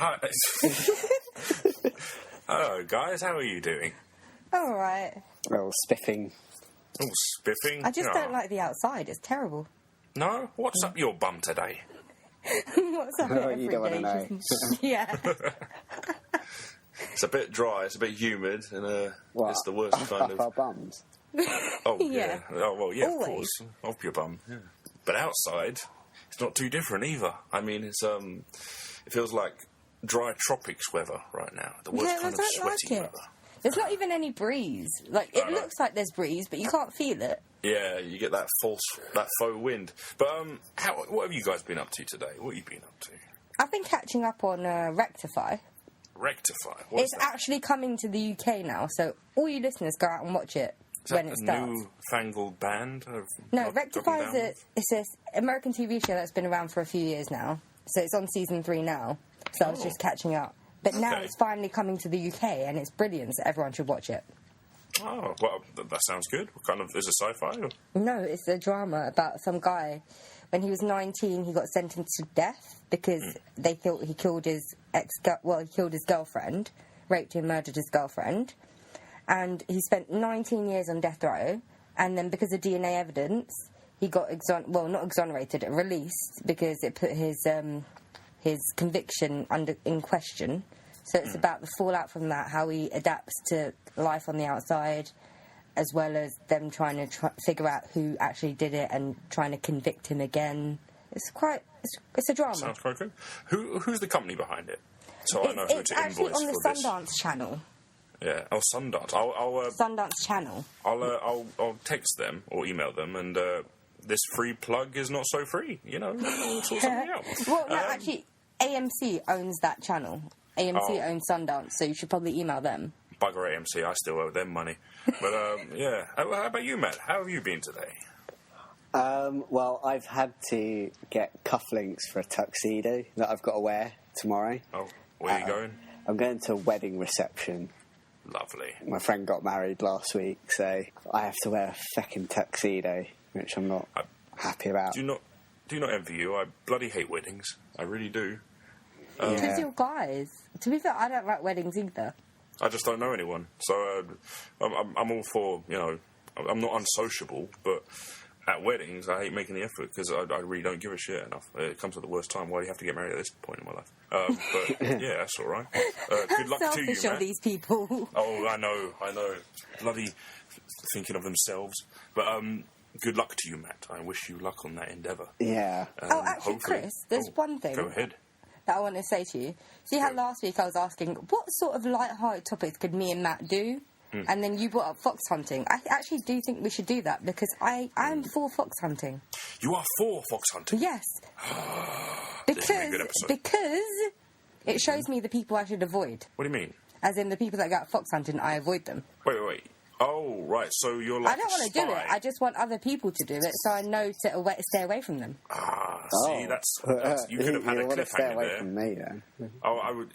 Hi. Hello, guys. How are you doing? All right. Well, spiffing. Oh, spiffing? I just don't like the outside. It's terrible. No? What's up your bum today? What's up? Oh, you don't want to know. Yeah. It's a bit dry, it's a bit humid, and What? it's the worst kind Off our of... bums. Oh, yeah. Yeah. Oh, well, yeah, Always. of course. Off your bum, yeah. But outside, it's not too different either. I mean, it feels like dry tropics weather right now. The worst Yeah, kind I of don't sweaty like it. weather. There's not even any breeze. Like, it I know. looks like there's breeze, but you can't feel it. Yeah, you get that faux wind. But what have you guys been up to today? What have you been up to? I've been catching up on Rectify. Rectify? What's It's that? actually coming to the UK now, so all you listeners go out and watch it Is when that it a starts. newfangled band? No, Rectify is it's an American TV show that's been around for a few years now. So it's on season 3 now. So I was just catching up. But now Okay. it's finally coming to the UK, and it's brilliant, so everyone should watch it. Oh, well, that sounds good. What kind of... Is it sci-fi? Or? No, it's a drama about some guy. When he was 19, he got sentenced to death because they thought he killed his he killed his girlfriend, raped and murdered his girlfriend, and he spent 19 years on death row. And then because of DNA evidence, he got not exonerated, released because it put his conviction in question. So it's about the fallout from that, how he adapts to life on the outside, as well as them trying to figure out who actually did it and trying to convict him again. It's a drama. Sounds quite good. Who's the company behind it? So I know who It's to actually invoice on the for this. Sundance channel. Yeah. Oh, Sundance. Sundance channel. I'll text them or email them, and this free plug is not so free. You know, we'll sort something out. Well, no, actually, AMC owns that channel. AMC owns Sundance, so you should probably email them. Bugger AMC, I still owe them money. But yeah. How about you, Matt? How have you been today? Well, I've had to get cufflinks for a tuxedo that I've got to wear tomorrow. Oh, where are you going? I'm going to a wedding reception. Lovely. My friend got married last week, so I have to wear a feckin' tuxedo, which I'm not happy about. Do not envy you. I bloody hate weddings. I really do. Because you're guys. To be fair, I don't like weddings either. I just don't know anyone. So I'm all for, you know, I'm not unsociable, but at weddings, I hate making the effort because I really don't give a shit enough. It comes at the worst time. Why do you have to get married at this point in my life? But yeah, that's all right. Good luck to you, Selfish of man. these people. Oh, I know. Bloody thinking of themselves. But good luck to you, Matt. I wish you luck on that endeavour. Yeah. Actually, hopefully- Chris, there's one thing Go ahead. that I want to say to you. See how last week I was asking, what sort of light-hearted topics could me and Matt do? And then you brought up fox hunting. I actually do think we should do that because I'm for fox hunting. You are for fox hunting? Yes. This will be a good episode. Because it shows me the people I should avoid. What do you mean? As in the people that go out fox hunting, I avoid them. Wait. Oh, right. So you're like I don't want to do it. I just want other people to do it so I know to stay away from them. See, that's you could have had a want to stay cliffhanger away there. from me, then. Oh, I would.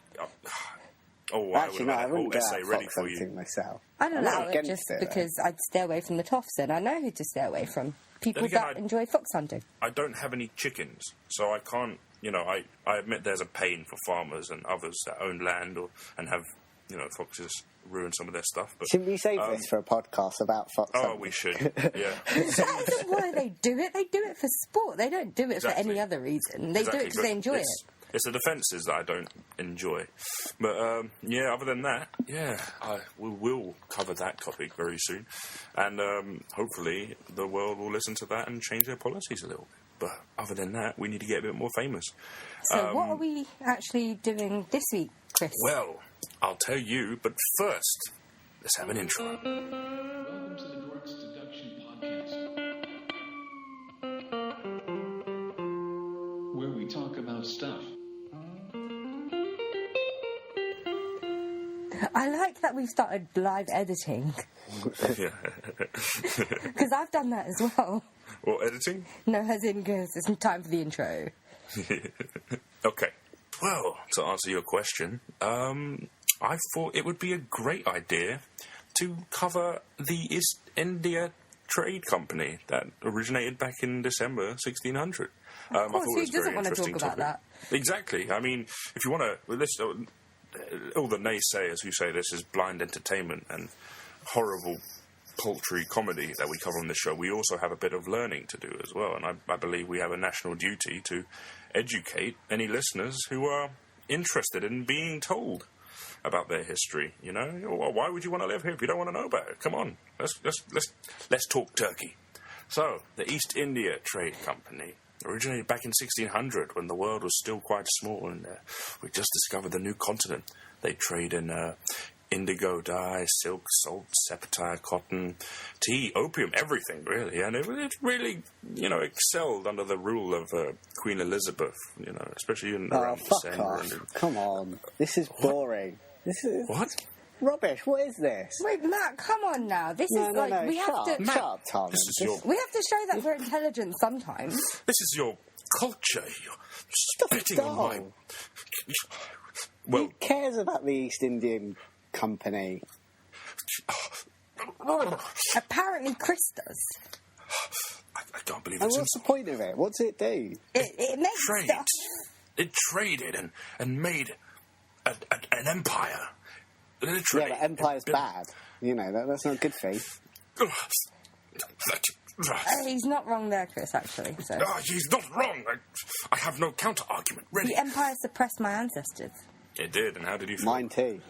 Actually, no, I wouldn't go essay out ready fox for you. hunting myself. I don't I'm not know, against just it, because I'd stay away from the toffs and I know who to stay away from. People again, that enjoy fox hunting. I don't have any chickens, so I can't. You know, I admit there's a pain for farmers and others that own land and have, you know, foxes ruin some of their stuff. But Shouldn't we save this for a podcast about fox oh, hunting? we should. Yeah. That isn't why they do it. They do it for sport. They don't do it Exactly. for any other reason. They do it because they enjoy it. It's the defences that I don't enjoy. But, yeah, other than that, yeah, we will cover that topic very soon. And hopefully the world will listen to that and change their policies a little bit. But other than that, we need to get a bit more famous. So what are we actually doing this week, Chris? Well, I'll tell you, but first, let's have an intro. Welcome to the Dorks Deduction Podcast, where we talk about stuff. I like that we've started live editing Yeah. because I've done that as well. Or editing? No, as in because it's time for the intro. Okay. Well, to answer your question, I thought it would be a great idea to cover the East India trade company that originated back in December 1600. Of course, who doesn't want to talk about that? Exactly. I mean, if you want to... all the naysayers who say this is blind entertainment and horrible paltry comedy that we cover on this show, we also have a bit of learning to do as well, and I believe we have a national duty to educate any listeners who are interested in being told about their history. You know, well, why would you want to live here if you don't want to know about it? Come on, let's talk Turkey. So, the East India Trade Company originated back in 1600 when the world was still quite small, and we just discovered the new continent. They trade in indigo dye, silk, salt, sapphire, cotton, tea, opium, everything, really. And it really, excelled under the rule of Queen Elizabeth, especially in around fuck off. Come on. This is boring. This is... What? Rubbish. What is this? Wait, Matt, come on now. This is we have to... Shut up, Tom. We have to show that we're intelligent sometimes. This is your culture. You're spitting on my... Well, who cares about the East Indian Company? Apparently Chris does. I can't believe And it's what's the point of it? What does it do? It makes stuff. It traded and made an empire. Literally. Yeah, but empire's bad. That's not a good thing. He's not wrong there, Chris, actually. So. He's not wrong. I have no counter-argument ready. The empire suppressed my ancestors. It did, and how did you feel? Mine too.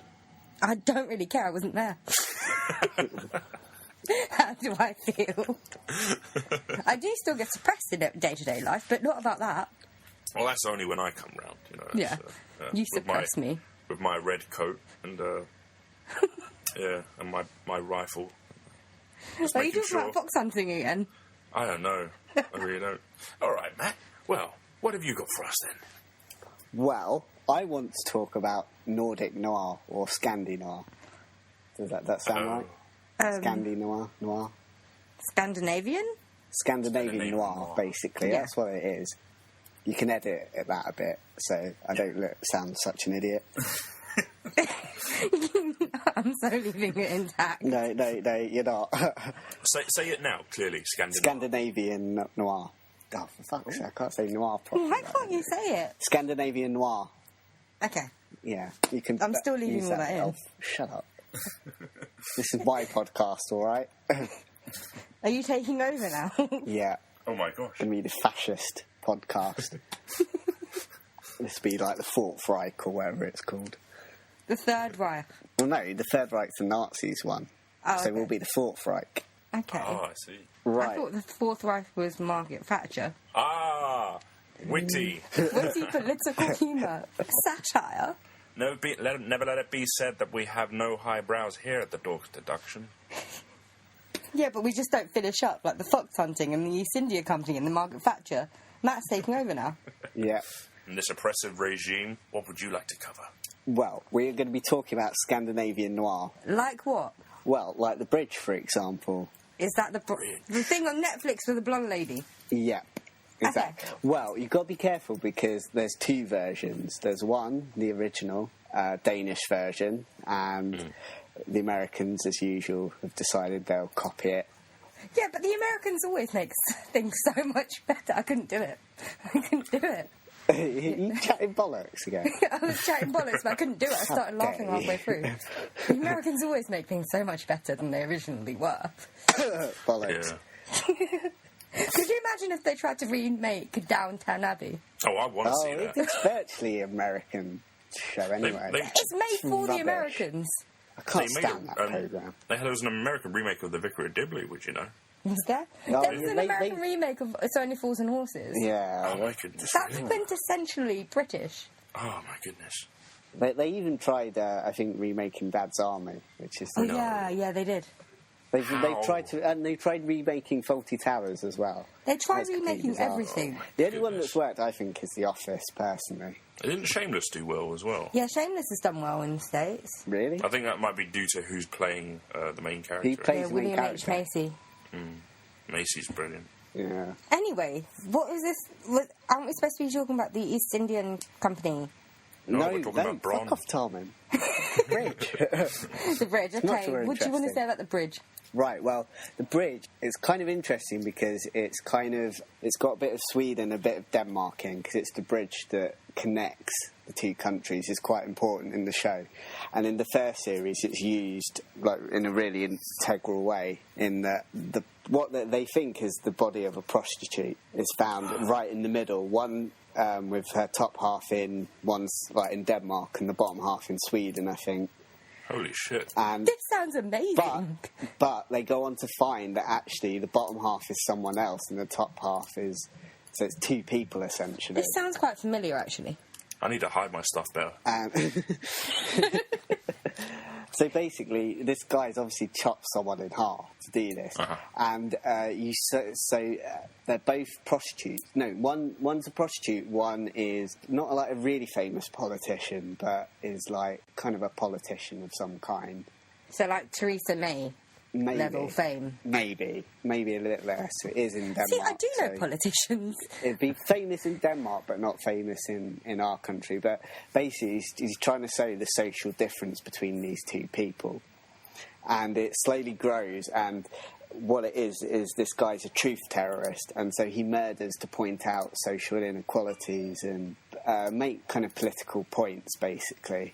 I don't really care, I wasn't there. How do I feel? I do still get suppressed in day-to-day life, but not about that. Well, that's only when I come round, Yeah, you suppress me. With my red coat and, and my rifle. Are you talking about fox hunting again? I don't know. I really don't. All right, Matt. Well, what have you got for us then? Well, I want to talk about Nordic Noir or Scandi Noir. Does that sound right? Scandi Noir? Scandinavian? Scandinavian Noir, basically. Yeah. That's what it is. You can edit that a bit, so I don't sound such an idiot. I'm so leaving it intact. No, you're not. Say it now, clearly. Scandinavian Noir. Oh, for fuck's sake, I can't say noir properly. Why can't you say it? Scandinavian Noir. Okay. Yeah, you can... I'm still leaving use all that in. Oh, shut up. This is my podcast, all right? Are you taking over now? Yeah. Oh, my gosh. I mean, the fascist podcast. This would be like the Fourth Reich or whatever it's called. The Third Reich. Well, no, the Third Reich's the Nazis one. Oh, so we'll be the Fourth Reich. Okay. Oh, I see. Right. I thought the Fourth Reich was Margaret Thatcher. Ah, witty. Witty political humour. Satire. Never let it be said that we have no high brows here at the Dorks Deduction. Yeah, but we just don't finish up like the fox hunting and the East India Company and the Margaret Thatcher. Matt's taking over now. Yeah. In this oppressive regime, what would you like to cover? Well, we're going to be talking about Scandinavian Noir. Like what? Well, like The Bridge, for example. Is that the thing on Netflix with the blonde lady? Yeah. Exactly. Okay. Well, you've got to be careful because there's two versions. There's one, the original, Danish version, and the Americans, as usual, have decided they'll copy it. Yeah, but the Americans always make things so much better. I couldn't do it. You chatting bollocks again? I was chatting bollocks, but I couldn't do it. I started laughing halfway through. The Americans always make things so much better than they originally were. Bollocks. Yeah. Could you imagine if they tried to remake Downton Abbey? Oh, I want to see that. It's virtually American show anyway. It's made for the rubbish. Americans. I can't stand that programme. There was an American remake of The Vicar of Dibley, would you know? Is there? No, There was an American remake of It's Only Fools and Horses. Yeah. Oh, my goodness. That's quintessentially British. Oh, my goodness. They even tried, I think, remaking Dad's Army, which is... Oh, yeah, they did. They've tried to... And they tried remaking Fawlty Towers as well. They tried That's completely remaking bizarre. everything. The only one that's worked, I think, is The Office, personally. Didn't Shameless do well as well? Yeah, Shameless has done well in the States. Really? I think that might be due to who's playing the main character. Who plays Yeah, the main William H. character? Macy. Macy's brilliant. Yeah. Anyway, what was this? Aren't we supposed to be talking about the East Indian Company? No, we're talking about Bron. Fuck off, Tarman. Bridge. The bridge, much okay. more What do you want to interesting. say about the bridge? Right, well, the bridge is kind of interesting because it's got a bit of Sweden, a bit of Denmark in, because it's the bridge that connects the two countries. Is quite important in the show. And in the first series, it's used like in a really integral way in that what they think is the body of a prostitute is found right in the middle. One with her top half in, one's like in Denmark, and the bottom half in Sweden, I think. Holy shit. And This sounds amazing. But they go on to find that actually the bottom half is someone else and the top half is... So it's two people, essentially. This sounds quite familiar, actually. I need to hide my stuff better. So basically, this guy's obviously chopped someone in half to do this. Uh-huh. And they're both prostitutes. No, one's a prostitute, one is not like a really famous politician, but is like kind of a politician of some kind. So, like Theresa May level fame. Maybe a little less. It is in Denmark. See, I do know politicians. It'd be famous in Denmark, but not famous in our country. But basically, he's trying to show the social difference between these two people. And it slowly grows, and what it is this guy's a truth terrorist, and so he murders to point out social inequalities and make kind of political points, basically.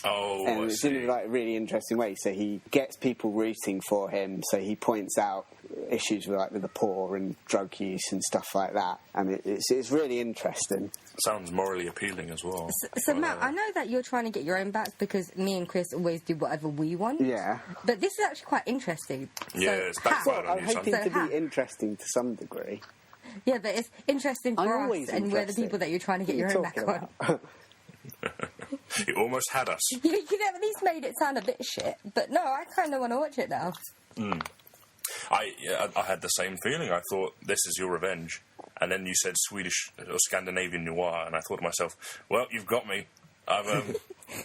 Oh, and I it's see. in like a really interesting way. So he gets people rooting for him. So he points out issues with the poor and drug use and stuff like that. And it's really interesting. Sounds morally appealing as well. So Matt, I know that you're trying to get your own back because me and Chris always do whatever we want. Yeah. But this is actually quite interesting. Yeah, So it's backfired Well, on I'm you, hoping son. to be interesting to some degree. Yeah, but it's interesting I'm for us, always and we're the interesting. people that you're trying to get What your are own you back talking on. You almost had us. You have at least made it sound a bit shit. But no, I kind of want to watch it now. I had the same feeling. I thought, this is your revenge. And then you said Swedish or Scandinavian noir, and I thought to myself, well, you've got me. I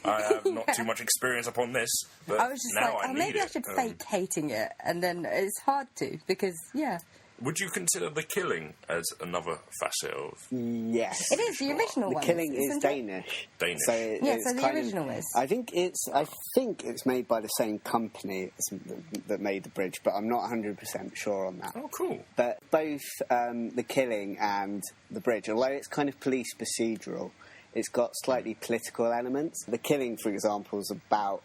have not too much experience upon this, but I was just now like, I need maybe I it. should fake hating it. And then it's hard to, because, yeah. Would you consider The Killing as another facet of... Yes. It is the original The one. Killing is isn't it? Danish. Danish. So Yeah, it's so the kind original is. I think it's made by the same company that made the bridge, but I'm not 100% sure on that. Oh, cool. But both The Killing and The Bridge, although it's kind of police procedural, it's got slightly political elements. The Killing, for example, is about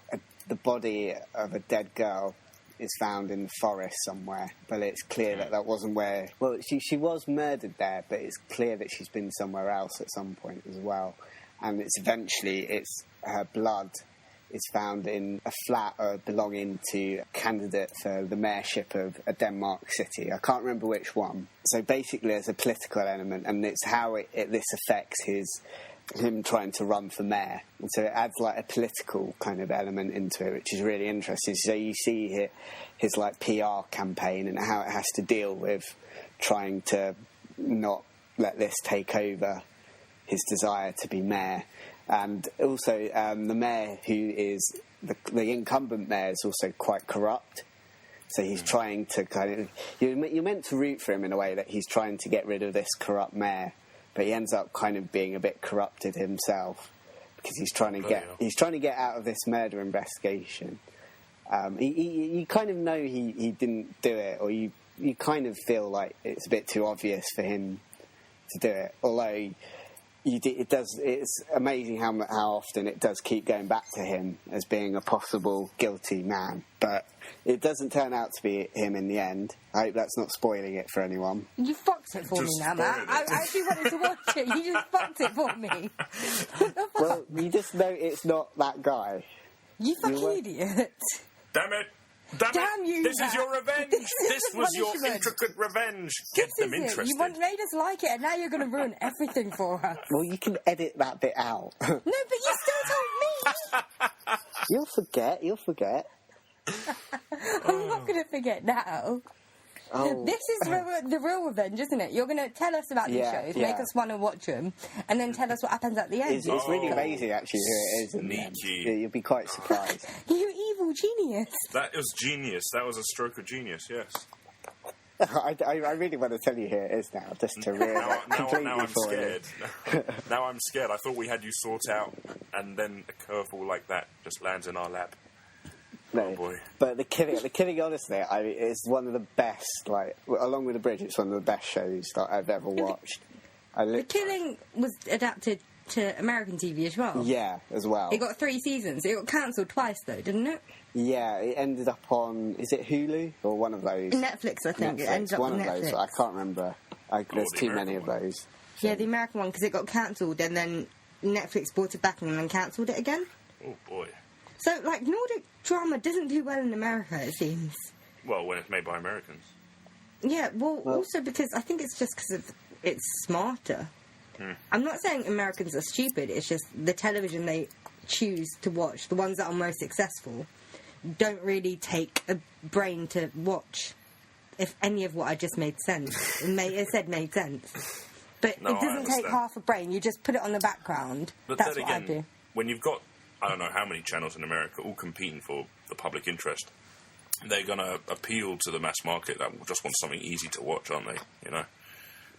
the body of a dead girl is found in the forest somewhere, but it's clear that wasn't where... Well, she was murdered there, but it's clear that she's been somewhere else at some point as well. And it's her blood is found in a flat belonging to a candidate for the mayorship of a Denmark city. I can't remember which one. So basically there's a political element, and it's how this affects him trying to run for mayor. And so it adds like a political kind of element into it, which is really interesting. So you see his like PR campaign and how it has to deal with trying to not let this take over his desire to be mayor. And also the mayor, who is the incumbent mayor, is also quite corrupt. So he's trying to kind of... You're meant to root for him in a way that he's trying to get rid of this corrupt mayor, but he ends up kind of being a bit corrupted himself because he's trying to get out of this murder investigation. You kind of know he didn't do it, or you kind of feel like it's a bit too obvious for him to do it. Although it's amazing how often it does keep going back to him as being a possible guilty man, but it doesn't turn out to be him in the end. I hope that's not spoiling it for anyone. You fucked it for me Just now, Matt. spoiled I it. actually wanted to watch it. You just fucked it for me. What the fuck? Well, you just know it's not that guy. You fucking were- idiot. Damn it! Damn you, This is Matt. your revenge! This is This the was your punishment. intricate revenge! Get them This is it. interested. You made us like it, and now you're going to ruin everything for us. Well, you can edit that bit out. No, but you still told me. You'll forget. I'm not going to forget now. Oh. This is the real revenge, isn't it? You're going to tell us about these Yeah, shows, yeah. make us want to watch them, and then tell us what happens at the end. It's really amazing, actually, who it is. in the end. Sneaky. Yeah, you'll be quite surprised. You evil genius. That was genius. That was a stroke of genius, yes. I really want to tell you who it is now, just to really completely Now I'm foil it. scared. Now I'm scared. I thought we had you sort out, and then a curveball like that just lands in our lap. No. Oh, boy. But the killing, honestly, is one of the best. Like, along with The Bridge, it's one of the best shows that I've ever watched. The Killing was adapted to American TV as well. Yeah, as well. It got 3 seasons. It got cancelled twice, though, didn't it? Yeah, it ended up on... Is it Hulu? Or one of those? Netflix, I think. Netflix, It ended up one on of Netflix. those. I can't remember. There's the too many American of those. Yeah, the American one, because it got cancelled, and then Netflix brought it back and then cancelled it again. Oh, boy. So, like, Nordic drama doesn't do well in America, it seems. Well, when it's made by Americans. Yeah, well, also because I think it's just because it's smarter. I'm not saying Americans are stupid, it's just the television they choose to watch, the ones that are most successful, don't really take a brain to watch. If any of what I just made sense. It said made sense. But No, it I doesn't take understand. half a brain, you just put it on the background. But That's then what I again, do. when you've got, I don't know how many channels in America all competing for the public interest, they're going to appeal to the mass market that just wants something easy to watch, aren't they? You know?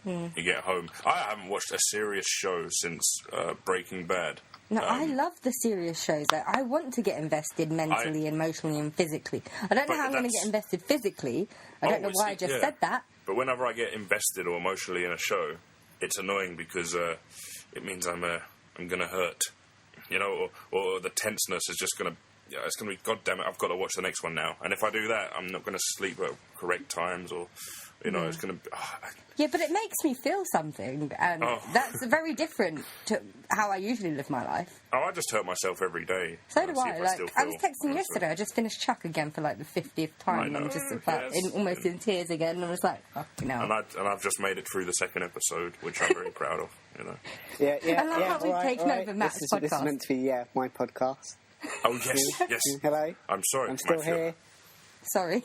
You get home. I haven't watched a serious show since Breaking Bad. No, I love the serious shows. Like, I want to get invested mentally, emotionally, and physically. I don't know But how I'm going to that's- get invested physically. I don't know why I just said that. But whenever I get invested or emotionally in a show, it's annoying because it means I'm going to hurt, you know, or the tenseness is just going to. Yeah, it's going to be, God damn it, I've got to watch the next one now. And if I do that, I'm not going to sleep at correct times, or, you know, it's going to. Yeah, but it makes me feel something, and that's very different to how I usually live my life. I just hurt myself every day. So and do see I. if Like, still I was feel- texting yesterday. I just finished Chuck again for like the 50th time. I And know, I'm just about yes. almost in tears again. And I was like, fucking hell. And I've just made it through the second episode, which I'm very proud of, you know. Yeah, I love how we've taken over Matt's This is podcast. meant to be, my podcast. Oh, yes, yes. Hello? I'm sorry, I'm still Matthew. here. Sorry.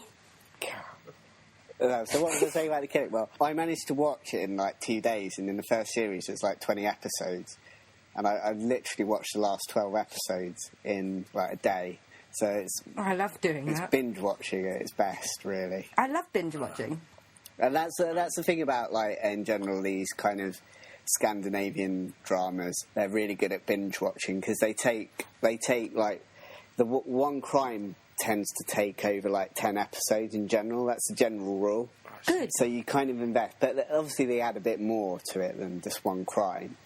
So what was I saying about The Killing? Well, I managed to watch it in like 2 days, and in the first series it's like 20 episodes. And I literally watched the last 12 episodes in like a day. So it's I love doing that. binge watching at its best, really. I love binge watching. And that's the thing about, like, in general, these kind of Scandinavian dramas. They're really good at binge watching because they take like the one crime tends to take over like 10 episodes in general. That's the general rule. Good. So you kind of invest, but obviously they add a bit more to it than just one crime.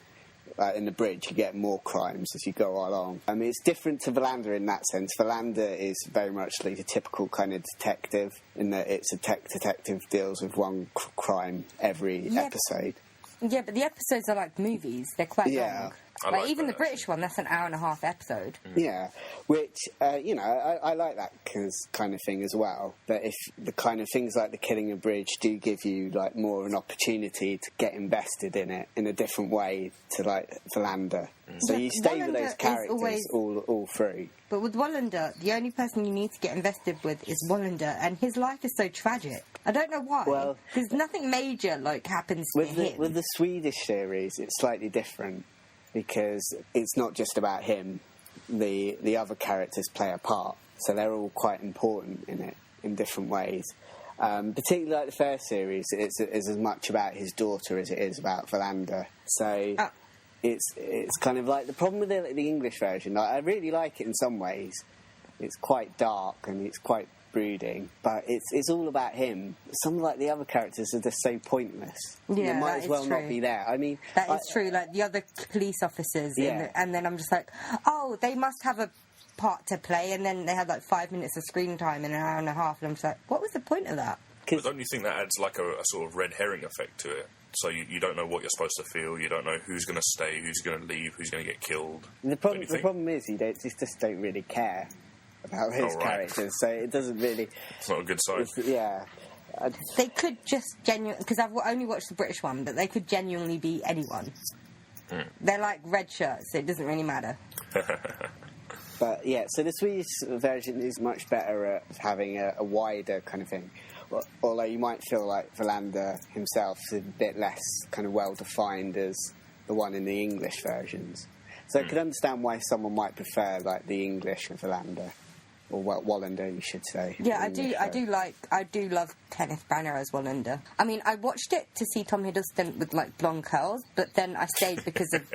In The Bridge, you get more crimes as you go along. I mean, it's different to Wallander in that sense. Wallander is very much like a typical kind of detective, in that it's a detective deals with one crime every episode. Yeah, but the episodes are like movies. They're quite long. I Like like even that, the British one, that's an hour and a half episode. Yeah, which, I like that kind of thing as well. But if the kind of things like The Killing of Bridge do give you, like, more of an opportunity to get invested in it in a different way to, like, Wallander. So Yeah, you stay with Wallander those is characters always- all through. But with Wallander, the only person you need to get invested with is Wallander, and his life is so tragic. I don't know why. Well- Because nothing major, like, happens to him. With the Swedish series, it's slightly different because it's not just about him. The other characters play a part, so they're all quite important in it in different ways. Particularly like the first series, it's as much about his daughter as it is about Wallander. So it's kind of like the problem with the English version. Like, I really like it in some ways. It's quite dark and it's quite brooding, but it's all about him. Some like the other characters are just so pointless. Yeah, they might that as is well true. not be there. I mean, That is true. Like, the other police officers, Yeah. and then I'm just like, oh, they must have a part to play, and then they had like 5 minutes of screen time in an hour and a half, and I'm just like, what was the point of that? But don't you think that adds like a sort of red herring effect to it? So you don't know what you're supposed to feel. You don't know who's going to stay, who's going to leave, who's going to get killed. The problem is you just don't really care about his Oh, right. characters, so it doesn't really. It's not a good sign. They could just genuinely, because I've only watched the British one, but they could genuinely be anyone. They're like red shirts, so it doesn't really matter. But yeah, so the Swedish version is much better at having a wider kind of thing. Although you might feel like Wallander himself is a bit less kind of well defined as the one in the English versions. So I could understand why someone might prefer like the English of Wallander, or Wallander, you should say. Yeah, I English do love Kenneth Branagh as Wallander. I mean, I watched it to see Tom Hiddleston with like blonde curls, but then I stayed because of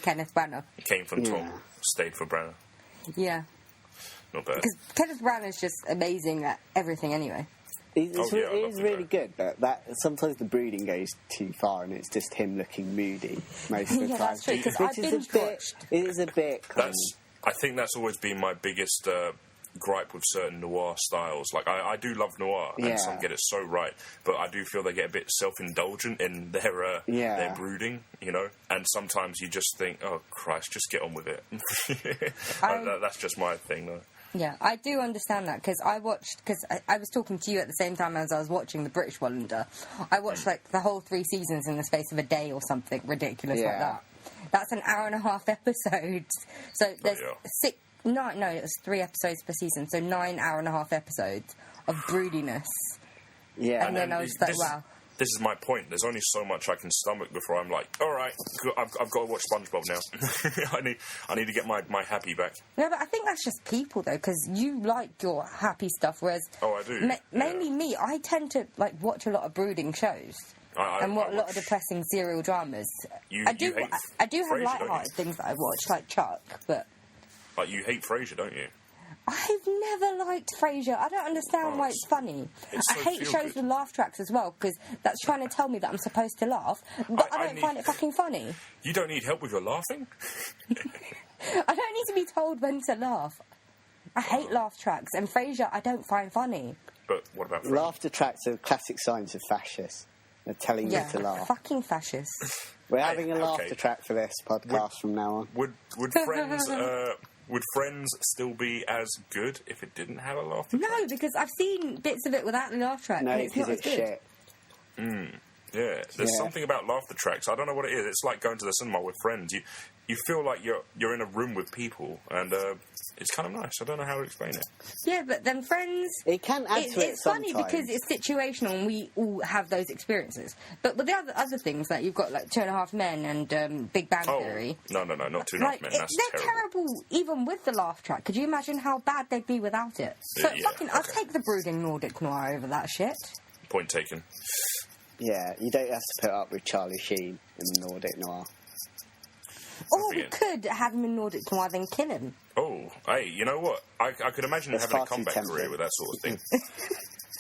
Kenneth Branagh. It came from Tom, stayed for Branagh. Yeah. not bad. Because Kenneth Branagh is just amazing at everything anyway. It is him, really good, but that sometimes the brooding goes too far, and it's just him looking moody most of the time. That's true, because I've binge-watched. It is a bit. I think that's always been my biggest gripe with certain noir styles. Like, I do love noir, and some get it so right, but I do feel they get a bit self-indulgent in their brooding, you know? And sometimes you just think, oh, Christ, just get on with it. That's just my thing, though. Yeah, I do understand that, because I was talking to you at the same time as I was watching the British Wallander. I watched, like, the whole 3 seasons in the space of a day or something ridiculous like that. That's an hour-and-a-half episode. So there's it was 3 episodes per season, so 9 hour-and-a-half episodes of broodiness. Yeah. And then I was just like, wow. This is my point. There's only so much I can stomach before I'm like, all right, I've got to watch SpongeBob now. I need to get my happy back. No, but I think that's just people, though, because you like your happy stuff, whereas... Oh, I do. Mainly me, I tend to like watch a lot of brooding shows. And a lot of depressing serial dramas. I do have light-hearted things that I watch, like Chuck, but... Like, you hate Frasier, don't you? I've never liked Frasier. I don't understand why it's funny. I hate shows with laugh tracks as well, because that's trying to tell me that I'm supposed to laugh, but I don't find it fucking funny. You don't need help with your laughing? I don't need to be told when to laugh. I hate laugh tracks, and Frasier I don't find funny. But what about Frasier? Laughter tracks are classic signs of fascists. They're telling you to laugh. Fucking fascists. We're having a laughter track for this podcast from now on. Would Friends still be as good if it didn't have a laughter track? No, because I've seen bits of it without the laugh track, and it's not as good. Shit. Yeah, there's something about laughter tracks. I don't know what it is. It's like going to the cinema with friends. You feel like you're in a room with people, and it's kind of nice. I don't know how to explain it. Yeah, but then Friends... It can add to it It's funny because it's situational, and we all have those experiences. But with the other things, like you've got like 2.5 Men and Big Bang Theory... No, not 2.5 Men. They're terrible, even with the laugh track. Could you imagine how bad they'd be without it? So I'll take the brooding Nordic Noir over that shit. Point taken. Yeah, you don't have to put up with Charlie Sheen in the Nordic Noir. Or we could have him in Nordic Noir, then kill him. Oh, hey, you know what? I could imagine having a comeback career with that sort of thing.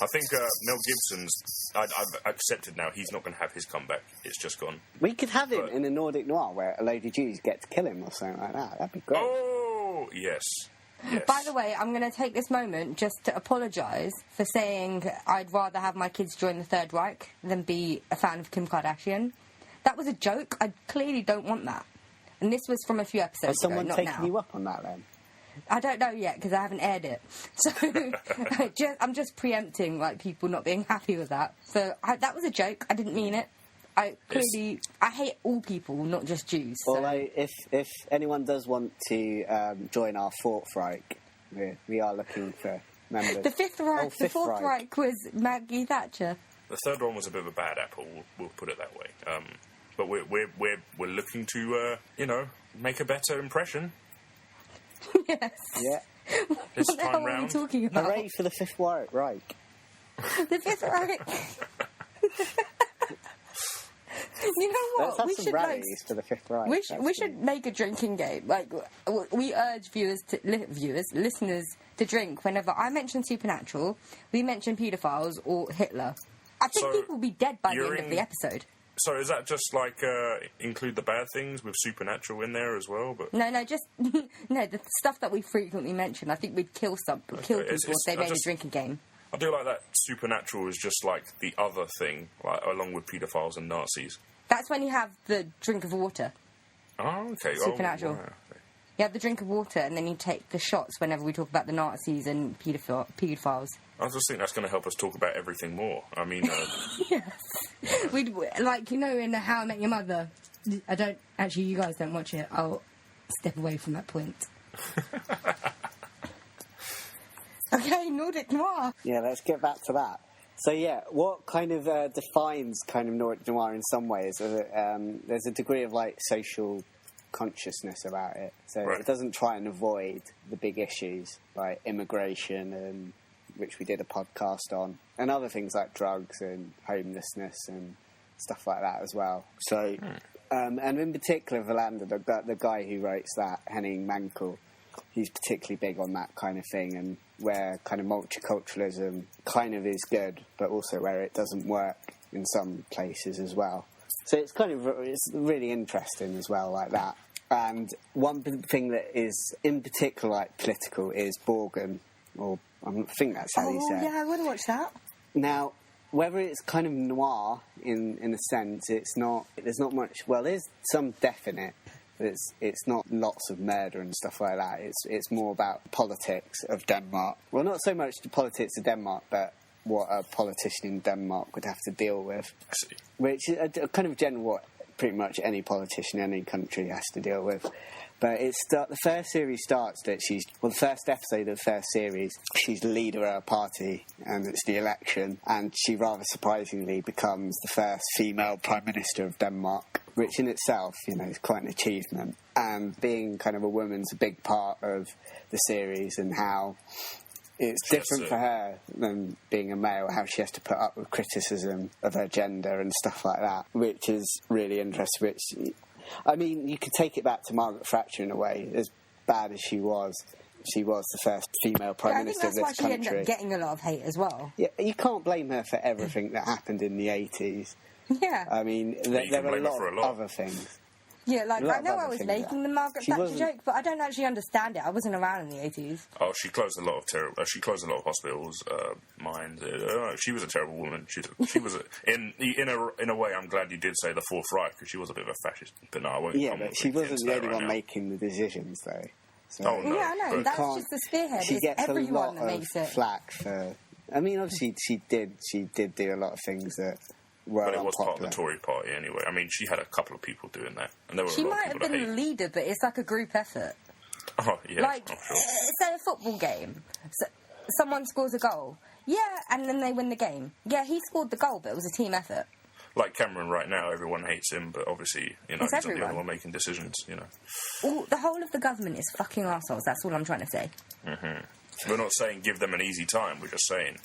I think Mel Gibson's... I've accepted now he's not going to have his comeback. It's just gone. We could have him in a Nordic Noir where a load of Jews get to kill him or something like that. That'd be great. Oh, yes. By the way, I'm going to take this moment just to apologise for saying I'd rather have my kids join the Third Reich than be a fan of Kim Kardashian. That was a joke. I clearly don't want that. And this was from a few episodes ago, not now. Has someone taken you up on that, then? I don't know yet, because I haven't aired it. So I'm just preempting, like, people not being happy with that. So that was a joke. I didn't mean it. I hate all people, not just Jews. So. Although, if anyone does want to join our Fourth Reich, we are looking for members. The Fifth Reich. The Fourth Reich was Maggie Thatcher. The third one was a bit of a bad apple. We'll put it that way. But we're looking to make a better impression. Yes. Yeah. This what the hell are we talking about? Hooray for the Fifth Reich. The Fifth Reich. You know what? Let's have some rallies for the Fifth Reich. We should make a drinking game. Like, we urge listeners to drink whenever I mention Supernatural, we mention paedophiles or Hitler. I think people will be dead by the end of the episode. So is that just like include the bad things with Supernatural in there as well? But no, just the stuff that we frequently mention. I think we'd kill people if they made a drinking game. I do like that Supernatural is just like the other thing, like along with paedophiles and Nazis. That's when you have the drink of water. Oh, okay. Supernatural. Oh, wow. You have the drink of water, and then you take the shots whenever we talk about the Nazis and paedophiles. I just think that's going to help us talk about everything more. I mean... yes. We'd, like, in How I Met Your Mother... I don't... Actually, you guys don't watch it. I'll step away from that point. Okay, Nordic Noir. Yeah, let's get back to that. So, yeah, what kind of defines kind of Nordic Noir in some ways? There's a degree of, like, social consciousness about it. So It doesn't try and avoid the big issues, like immigration, and which we did a podcast on, and other things like drugs and homelessness and stuff like that as well. So, and in particular, Verlander, the guy who writes that, Henning Mankell, he's particularly big on that kind of thing, and where kind of multiculturalism kind of is good, but also where it doesn't work in some places as well. So it's really interesting as well, like that. And one thing that is in particular like political is Borgen, or I think that's how you say it. Yeah, I want to watch that. Now, whether it's kind of noir in a sense, it's not. There's not much. Well, there's some death in it. But it's not lots of murder and stuff like that. It's more about politics of Denmark. Well, not so much the politics of Denmark, but what a politician in Denmark would have to deal with. Which is a kind of general what pretty much any politician in any country has to deal with. But the first series starts that the first episode of the first series, she's the leader of her party, and it's the election, and she rather surprisingly becomes the first female Prime Minister of Denmark, which in itself, is quite an achievement. And being kind of a woman's a big part of the series, and how it's different for her than being a male, how she has to put up with criticism of her gender and stuff like that, which is really interesting. I mean, you could take it back to Margaret Thatcher in a way. As bad as she was the first female Prime Minister of this country. I think that's why she ended up getting a lot of hate as well. Yeah, you can't blame her for everything that happened in the 80s. Yeah. I mean, there were a lot of other things. Yeah, like, I know I was making the Margaret Thatcher joke, but I don't actually understand it. I wasn't around in the 80s. Oh, she closed a lot of hospitals, mines. She was a terrible woman. She was in a way. I'm glad you did say the Fourth Reich, because she was a bit of a fascist. But no, I won't. Yeah, but she wasn't the only one making the decisions, though. So oh no, yeah, I know. That's just the spearhead. She gets everyone a lot that makes it. Flack for. I mean, obviously, she did do a lot of things that. But it was part of the Tory party anyway. I mean, she had a couple of people doing that, and there were. She might have been the leader, but it's like a group effort. Oh yeah, like sure. say a football game, someone scores a goal, and then they win the game. Yeah, he scored the goal, but it was a team effort. Like Cameron right now, everyone hates him, but obviously, he's not the only one making decisions. The whole of the government is fucking arseholes. That's all I'm trying to say. Mm-hmm. We're not saying give them an easy time. We're just saying,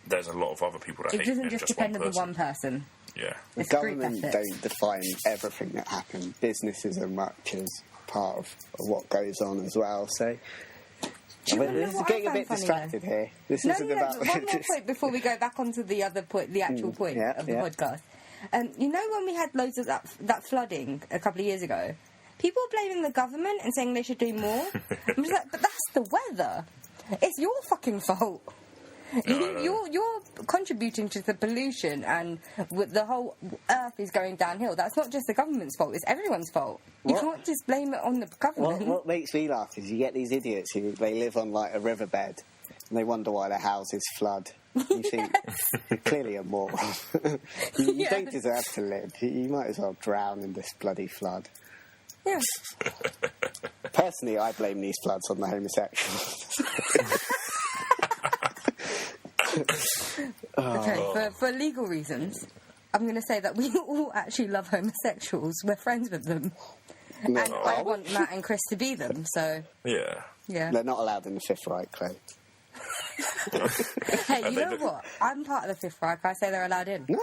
there's a lot of other people that hate. It doesn't just depend on the one person. Yeah. The government don't define everything that happens. Businesses are much as part of what goes on as well. So this is getting a bit distracted here. This isn't about. One more point before we go back onto the other point, the actual point of the podcast. When we had loads of that flooding a couple of years ago, people were blaming the government and saying they should do more. I'm just like, but that's the weather. It's your fucking fault. You're contributing to the pollution, and the whole earth is going downhill. That's not just the government's fault, it's everyone's fault. You can't just blame it on the government. What makes me laugh is you get these idiots who they live on like a riverbed and they wonder why their houses flood. You think, clearly a moron. You don't deserve to live. You might as well drown in this bloody flood. Yeah. Personally, I blame these floods on the homosexuals. Okay, for legal reasons, I'm going to say that we all actually love homosexuals. We're friends with them. No, and I want Matt and Chris to be them, so... Yeah. They're not allowed in the Fifth Reich, Chloe. Hey, you know what? I'm part of the Fifth Reich. I say they're allowed in. No,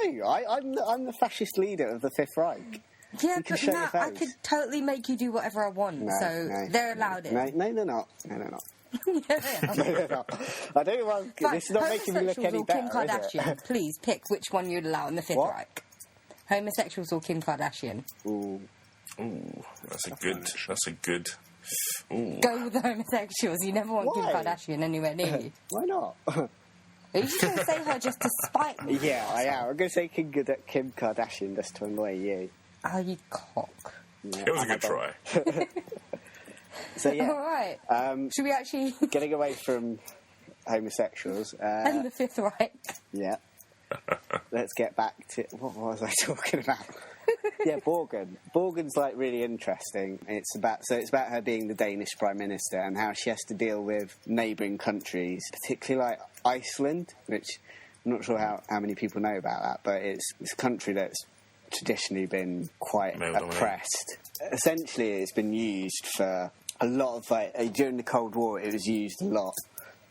I'm the fascist leader of the Fifth Reich. Yeah, but Matt, I could totally make you do whatever I want, they're allowed in. No, they're not. No, they're not. Yeah, they are. No, they're not. I don't know why this is not making me look any better, Kim Kardashian, please pick which one you'd allow in the Fifth Reich. Homosexuals or Kim Kardashian? Ooh, that's a good. Ooh. Go with the homosexuals. You never want Kim Kardashian anywhere near you. Why not? Are you just going to say her just to spite me? Yeah, I am. I'm going to say Kim Kardashian just to annoy you. Oh, you cock. Yeah, it was a good try. So, yeah. All right. Should we actually... Getting away from homosexuals. And the Fifth Reich. Yeah. Let's get back to... What was I talking about? Yeah, Borgen. Borgen's, like, really interesting. It's about her being the Danish Prime Minister and how she has to deal with neighbouring countries, particularly, like, Iceland, which I'm not sure how many people know about that, but it's a country that's traditionally been quite oppressed. Essentially, it's been used for a lot of, like, during the Cold War, it was used a lot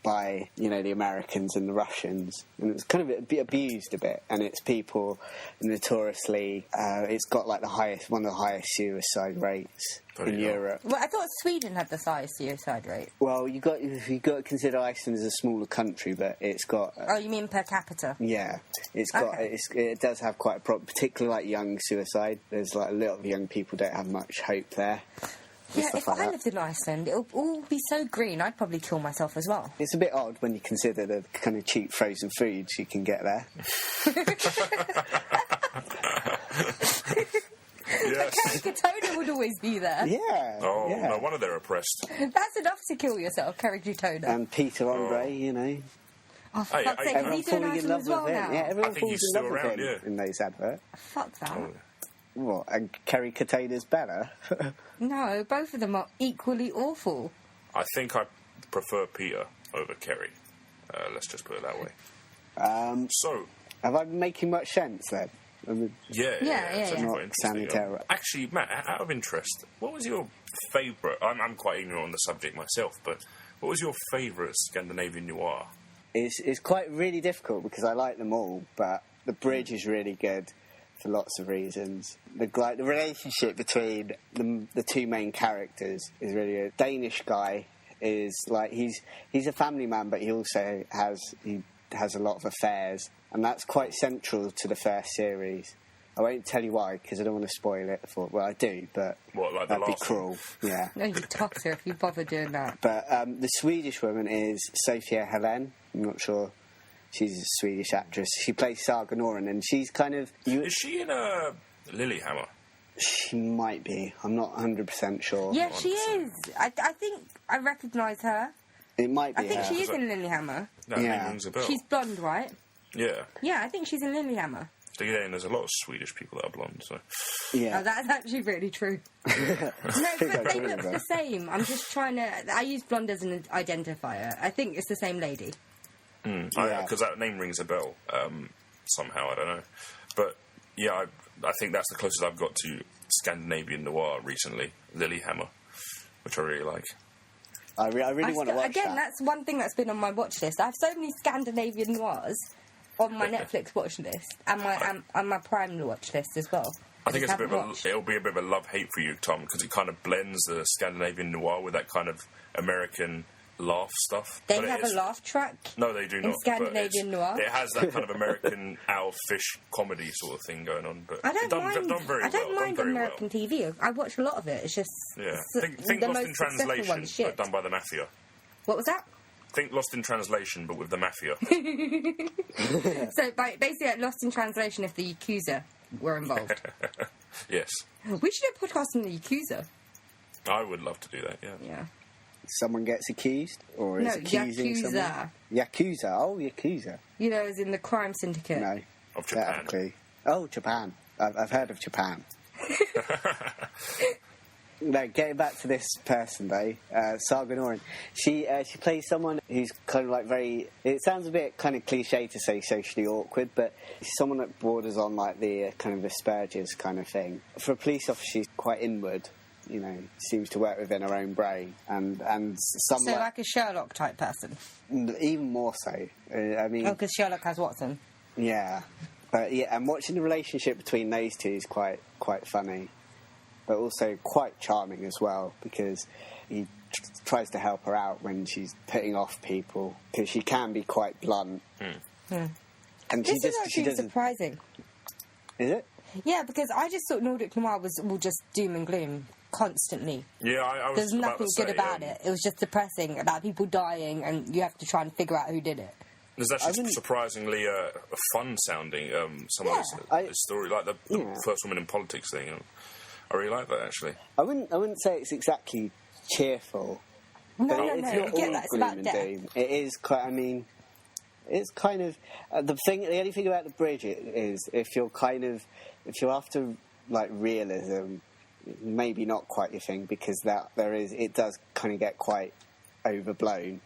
by, the Americans and the Russians. And it's kind of abused a bit. And it's people notoriously... it's got, like, one of the highest suicide rates in Europe. Well, I thought Sweden had the highest suicide rate. Well, you got to consider Iceland as a smaller country, but it's got... Oh, you mean per capita? Yeah. It's got... Okay. It does have quite a problem, particularly, like, young suicide. There's, like, a lot of young people don't have much hope there. Yeah, if I lived in Iceland, it would all be so green, I'd probably kill myself as well. It's a bit odd when you consider the kind of cheap frozen foods you can get there. Yes. Kerikatona would always be there. Yeah. Oh, yeah. no wonder they're oppressed. That's enough to kill yourself, Kerikatona. And Peter Andre, Oh, for Hey, fuck's sake, is Everyone he doing falling in Iceland love as with well him. now? Yeah, everyone I think falls he's in love still with around, him yeah. in those adverts. Fuck that. Oh, What? And Kerry Katona's better? No, both of them are equally awful. I think I prefer Peter over Kerry. Let's just put it that way. So... Have I been making much sense then? Yeah. It's yeah. quite Sounding interesting. terrible. Actually, Matt, out of interest, what was your favourite... I'm quite ignorant on the subject myself, but what was your favourite Scandinavian noir? It's quite really difficult because I like them all, but The Bridge is really good for lots of reasons. The relationship between the two main characters is really good. Danish guy is like he's a family man, but he also has a lot of affairs, and that's quite central to the first series. I won't tell you why because I don't want to spoil it. Well, I do, but What, like the that'd be last cruel. Yeah. No, you tosser if you bother doing that. But the Swedish woman is Sofia Helen. I'm not sure. She's a Swedish actress. She plays Saga Noren, and she's kind of... Is she in Lilyhammer? She might be. I'm not 100% sure. Yeah, she is. I think I recognise her. It might be I think her. she is in Lilyhammer. That Yeah. name rings a bell. She's blonde, right? Yeah. Yeah, I think she's in Lilyhammer. So, yeah, and there's a lot of Swedish people that are blonde, so... Yeah. Oh, that's actually really true. No, but they look the same. I'm just trying to... I use blonde as an identifier. I think it's the same lady. Yeah. Because that name rings a bell somehow, I don't know. But, yeah, I think that's the closest I've got to Scandinavian noir recently, Lilyhammer, which I really like. I really want to watch Again, that. that's one thing that's been on my watch list. I have so many Scandinavian noirs on my Netflix watch list and my Prime watch list as well. I think just haven't watched. it'll be a bit of a love-hate for you, Tom, because it kind of blends the Scandinavian noir with that kind of American laugh stuff. They But it have is- a laugh track. No, they do in not. but Scandinavian noir. It has that kind of American owlfish comedy sort of thing going on. But I don't mind. Done very I don't well, mind done very American well. TV. I watch a lot of it. It's just Yeah. Think the Lost most in successful Translation, one's shit. but done by the Mafia. What was that? Think Lost in Translation, but with the Mafia. So basically, like Lost in Translation, if the Yakuza were involved. Yes. We should do a podcast on the Yakuza. I would love to do that, yeah. Yeah. Someone gets accused? Or is No, accusing Yakuza. someone? Yakuza. Oh, Yakuza. You know, as in the crime syndicate. No. Of Don't have a Japan. clue. Oh, Japan. I've heard of Japan. No, getting back to this person though, Saga Noren. She plays someone who's kind of like very. It sounds a bit kind of cliche to say socially awkward, but she's someone that borders on like the kind of Asperger's kind of thing. For a police officer, she's quite inward. You know, seems to work within her own brain, and some So like a Sherlock type person. even more so. I mean, Oh, because Sherlock has Watson. yeah, but yeah, and watching the relationship between those two is quite funny, but also quite charming as well because he tries to help her out when she's putting off people because she can be quite blunt. And This is actually doesn't. surprising. Is it? Yeah, because I just thought Nordic Noir was all just doom and gloom constantly. Yeah, I was There's about nothing to say, good about it. It was just depressing about people dying, and you have to try and figure out who did it. There's actually surprisingly fun sounding some Yeah, of this story, like the first woman in politics thing. I really like that actually. I wouldn't say it's exactly cheerful. No, but no, it's no. not You get all that. It's gloom about and death. doom. It is quite. I mean, it's kind of the thing. The only thing about The Bridge is if you're after like realism, maybe not quite your thing because it does kind of get quite overblown,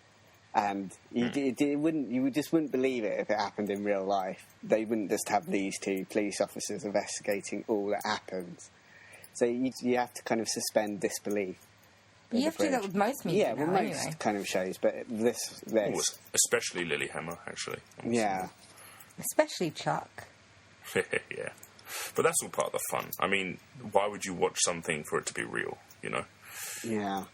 and you just wouldn't believe it if it happened in real life. They wouldn't just have these two police officers investigating all that happens. So you have to kind of suspend disbelief. You have to do that with most media now, most anyway. kind of shows, but this. Oh, especially Lilyhammer, actually. Yeah. Especially Chuck. Yeah. But that's all part of the fun. I mean, why would you watch something for it to be real, you know? Yeah.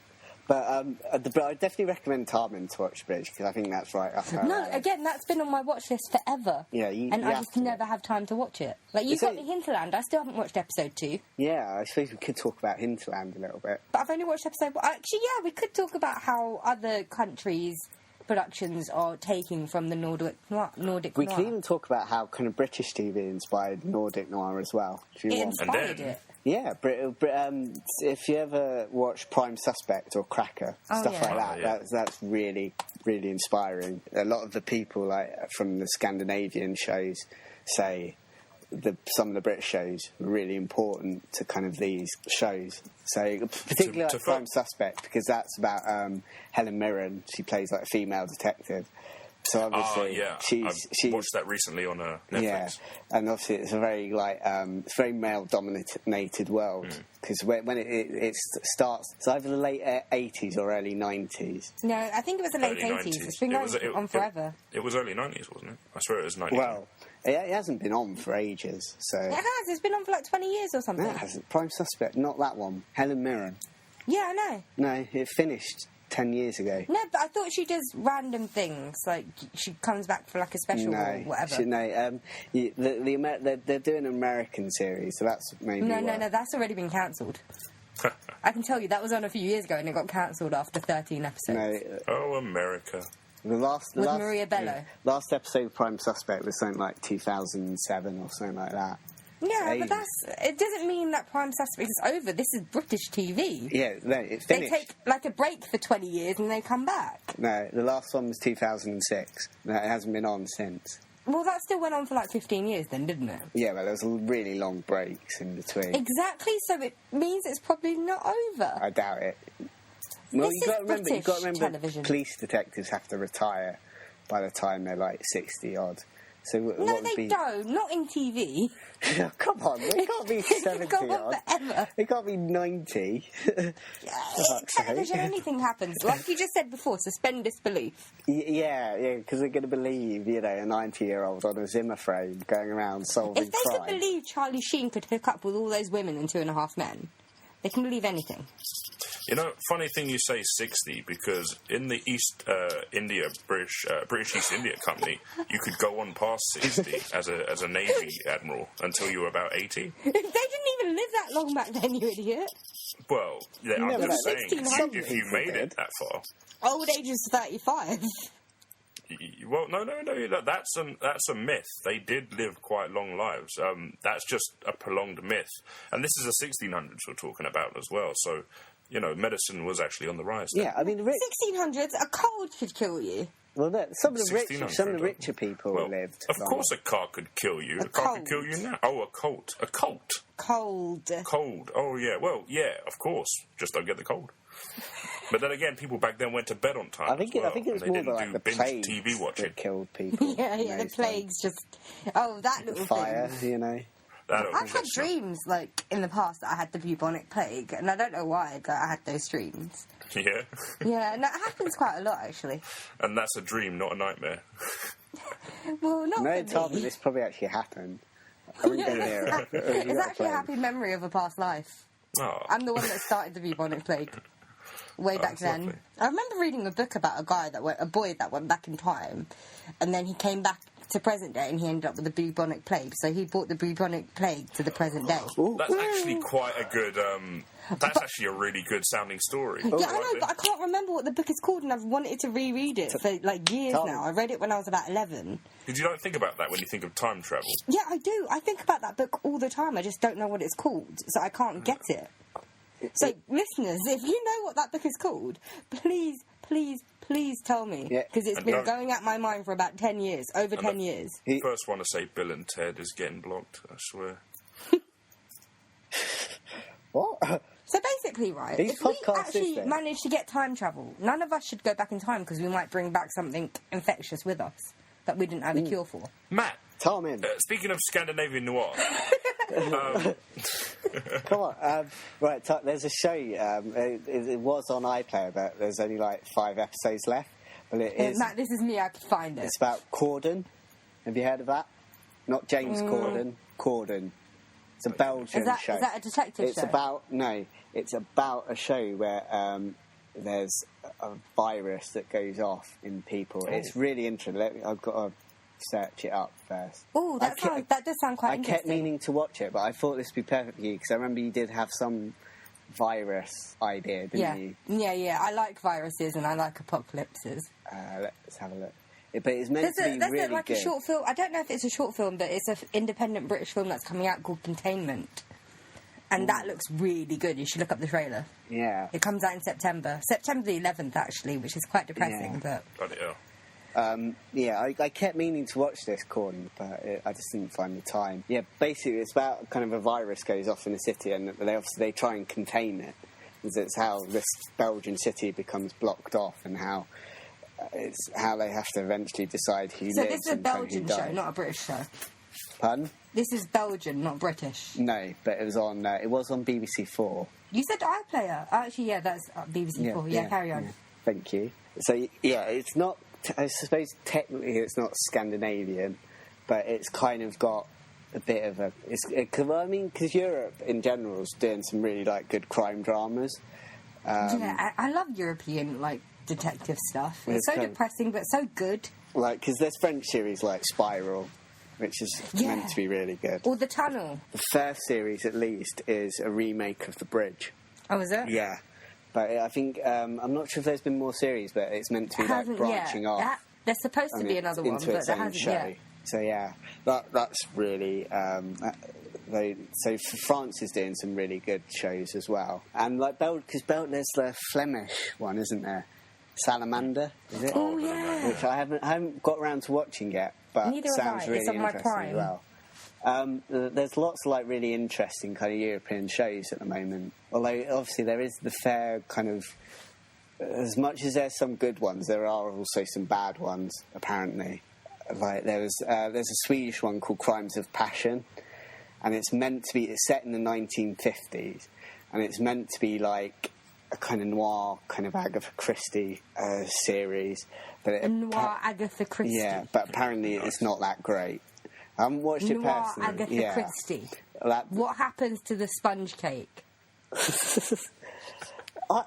But I definitely recommend Tarman to watch Bridge, because I think that's right up her No, alley. again, that's been on my watch list forever. Yeah, and I just never have time to watch it. Like, you got me Hinterland. I still haven't watched episode 2. Yeah, I suppose we could talk about Hinterland a little bit. But I've only watched episode 1. Actually, yeah, we could talk about how other countries' productions are taking from the Nordic Noir. We could even talk about how kind of British TV inspired Nordic Noir as well. If you It want. inspired it. Yeah, if you ever watch Prime Suspect or Cracker, stuff like that, that's really, really inspiring. A lot of the people from the Scandinavian shows say some of the British shows are really important to kind of these shows. So particularly Prime Suspect, because that's about Helen Mirren. She plays like a female detective. So obviously, I watched that recently on Netflix. Yeah, and obviously it's a very it's very male dominated world, because when it starts, it's either the late 80s or early 90s. No, I think it was the late 80s. It's been going on forever. It was early 90s, wasn't it? I swear it was 90s. Well, it hasn't been on for ages, so it has. It's been on for like 20 years or something. No, it hasn't. Prime Suspect, not that one. Helen Mirren. Yeah, I know. No, it finished 10 years ago. No, but I thought she does random things, like she comes back for like a special or whatever. They're doing an American series, so that's maybe No, that's already been cancelled. I can tell you, that was on a few years ago and it got cancelled after 13 episodes. Oh, America. With Maria Bello. Last episode of Prime Suspect was something like 2007 or something like that. Yeah, but it doesn't mean that Prime Suspect is over. This is British TV. Yeah, no, it's finished. They take like a break for 20 years and they come back. No, the last one was 2006. No, it hasn't been on since. Well, that still went on for like 15 years then, didn't it? Yeah, but there was really long breaks in between. Exactly, so it means it's probably not over. I doubt it. Well, you've got to remember television. Police detectives have to retire by the time they're like 60 odd. So no, they don't. Not in TV. Come on, they can't be 70 go on odd. Forever. They can't be 90. In television, anything happens. Like you just said before, suspend disbelief. Yeah, because they're going to believe, a 90-year-old on a Zimmer frame going around solving If they crime. could believe Charlie Sheen could hook up with all those women and 2.5 Men, they can believe anything. Funny thing you say 60, because in the British East India Company, you could go on past 60 as a Navy admiral until you were about 80. They didn't even live that long back then, you idiot. Well, yeah, I'm just saying, 1600s. if you made it that far. Old age is 35. Well, no, that's a myth. They did live quite long lives. That's just a prolonged myth. And this is the 1600s we're talking about as well. So, medicine was actually on the rise then. Yeah, I mean... 1600s, a cold could kill you. Well, some of the richer people lived. Of course a car could kill you. A car could kill you now. Oh, a colt. A colt. Cold. Oh, yeah. Well, yeah, of course. Just don't get the cold. But then again, people back then went to bed on time. I think it was more like the plague TV watching. that killed people. yeah, the plagues just... Oh, that little fire, thing. I've had dreams, in the past that I had the bubonic plague, and I don't know why I had those dreams. Yeah? Yeah, and that happens quite a lot, actually. And that's a dream, not a nightmare. Well, not No, for Tom, me. this probably actually happened. I wouldn't go near it. It's actually a happy memory of a past life. Oh. I'm the one that started the bubonic plague. Way back then. Lovely. I remember reading a book about a boy that went back in time, and then he came back to present day and he ended up with the bubonic plague. So he brought the bubonic plague to the present day. Ooh. That's actually quite a good... that's actually a really good sounding story. Yeah, I know, but I can't remember what the book is called, and I've wanted to reread it for years now. I read it when I was about 11. Did you don't think about that when you think of time travel? Yeah, I do. I think about that book all the time. I just don't know what it's called, so I can't get it. So, listeners, if you know what that book is called, please tell me. Because it's been going at my mind for about 10 years, over 10 years. First one to say Bill and Ted is getting blocked, I swear. What? So basically, right, These if we podcasts actually is manage to get time travel, none of us should go back in time because we might bring back something infectious with us that we didn't have a cure for. Matt, Tom in. Speaking of Scandinavian noir, Come on. Right, there's a show. It was on iPlayer, but there's only like 5 episodes left. But it is. Matt, this is me. I could find it. It's about Corden. Have you heard of that? Not James Corden. Corden. It's a Belgian show. Is that a detective show? It's about a show where there's a virus that goes off in people. Oh. It's really interesting. I've got to search it up first. Oh, that does sound quite interesting. I kept meaning to watch it, but I thought this would be perfect for you because I remember you did have some virus idea, didn't you? Yeah. I like viruses and I like apocalypses. Let's have a look. But it's meant to be really like good. A short film. I don't know if it's a short film, but it's an independent British film that's coming out called Containment. And that looks really good. You should look up the trailer. Yeah. It comes out in September. September the 11th, actually, which is quite depressing. Yeah. But I kept meaning to watch this, Corden, but I just didn't find the time. Yeah, basically it's about kind of a virus goes off in a city and they try and contain it. It's how this Belgian city becomes blocked off and how they have to eventually decide who lives. So this is a and Belgian who show, dies. not a British show. Pardon? This is Belgian, not British. No, but it was on BBC 4. You said iPlayer. Actually, yeah, that's BBC 4. Yeah, carry on. Yeah. Thank you. So, yeah, it's not... I suppose technically it's not Scandinavian, but it's kind of got a bit of a... because Europe in general is doing some really, good crime dramas. I love European, detective stuff. It's so depressing, but so good. Because there's French series like Spiral, which is meant to be really good. Or The Tunnel. The first series, at least, is a remake of The Bridge. Oh, is it? Yeah. But I think, I'm not sure if there's been more series, but it's meant to be branching off. There's supposed to be another one, but there hasn't yet. So, yeah, that's really... so France is doing some really good shows as well. And because there's the Flemish one, isn't there? Salamander, is it? Oh, yeah. Which I haven't got around to watching yet, but Neither sounds really it's on my interesting Prime. as well. There's lots of really interesting kind of European shows at the moment. Although obviously there is the fair kind of, as much as there's some good ones, there are also some bad ones apparently. There's a Swedish one called Crimes of Passion, and it's set in the 1950s, and it's meant to be a kind of noir, kind of Agatha Christie series. But Noir Agatha Christie. Yeah, but apparently it's not that great. I haven't watched it personally. Agatha Christie. What happens to the sponge cake?